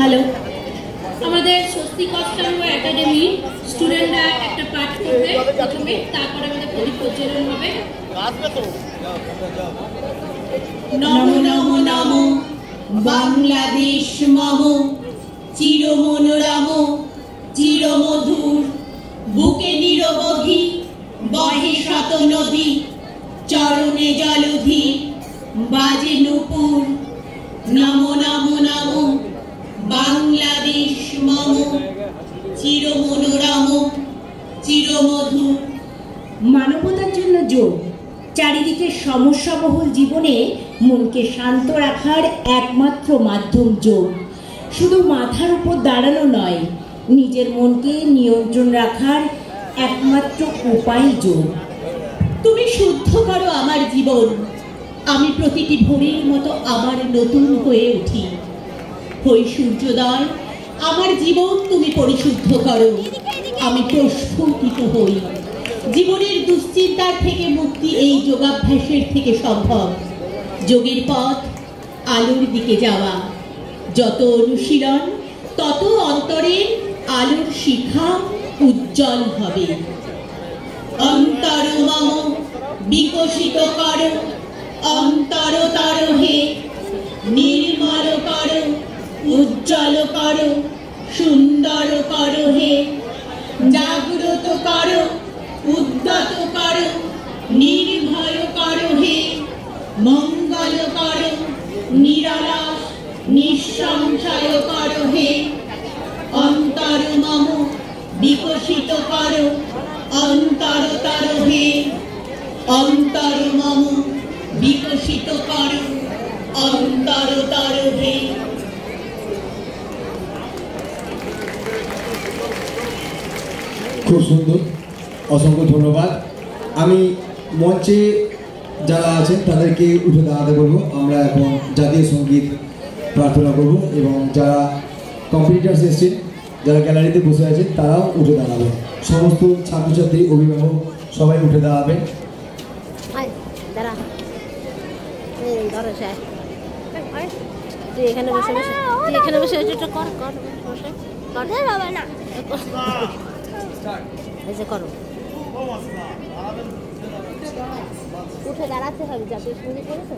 Hello, আমাদের Swastik অষ্টাঙ্গ academy স্টুডেন্টরা একটা পাঠ করবে প্রথমে, তারপরে আমাদের প্রদীপ প্রজ্বলন হবে। নমো নমো নমো বাংলাদেশ মম, চির মনোরম চির মধুর, বুকে নিরবধি বহে শত নদী, চরণে জলধি বাজে নূপুর। নমো নমো নমো বাংলাদেশ মম, চির মনোরম চির মধুর। মানবতার জন্য যোগ। চারিদিকে সমস্যাবহুল জীবনে মনকে শান্ত রাখার একমাত্র মাধ্যম যোগ। শুধু মাথার উপর দাঁড়ানো নয়, নিজের মনকে নিয়ন্ত্রণ রাখার একমাত্র উপায় যোগ। তুমি শুদ্ধ করো আমার জীবন, আমি প্রতিটি ভোরের মতো আবার নতুন হয়ে উঠি। হই সূর্যোদয়, আমার জীবন তুমি পরিশুদ্ধ করো, আমি প্রস্ফুটিত হই। জীবনের দুশ্চিন্তার থেকে মুক্তি এই যোগাভ্যাসের থেকে সম্ভব। যোগের পথ আলোর দিকে যাওয়া, যত অনুশীলন তত অন্তরে আলোর শিখা উজ্জ্বল হবে। অন্তর মম বিকশিত করো, অন্তরতর হে নির্মল করো, উজ্জ্বল করো, সুন্দর করো হে। জাগ্রত করো, উদ্যত করো, নির্ভয় করো হে। মঙ্গল করো, নিরলস নিঃসংশয় করো হে। অন্তর মম বিকশিত করো, অন্তরতর হে। অন্তর মম বিকশিত করো, অন্তরতর হে। খুব সুন্দর, অসংখ্য ধন্যবাদ। আমি মঞ্চে যারা আছেন তাদেরকে উঠে দাঁড়াতে বলবো। আমরা এখন জাতীয় সঙ্গীত প্রার্থনা করব এবং যারা কম্পিটিটার্স এসছেন, যারা গ্যালারিতে বসে আছেন, তারাও উঠে দাঁড়াবে। সমস্ত ছাত্রছাত্রী, অভিভাবক সবাই উঠে দাঁড়াবেন। তুই এখানে বসে বসে তুই এখানে বসে এটা কর কর বসে কর বাবা না এই যে করো, উঠে দাঁড়াতে হবে। জাতীয় সঙ্গীত করেছো?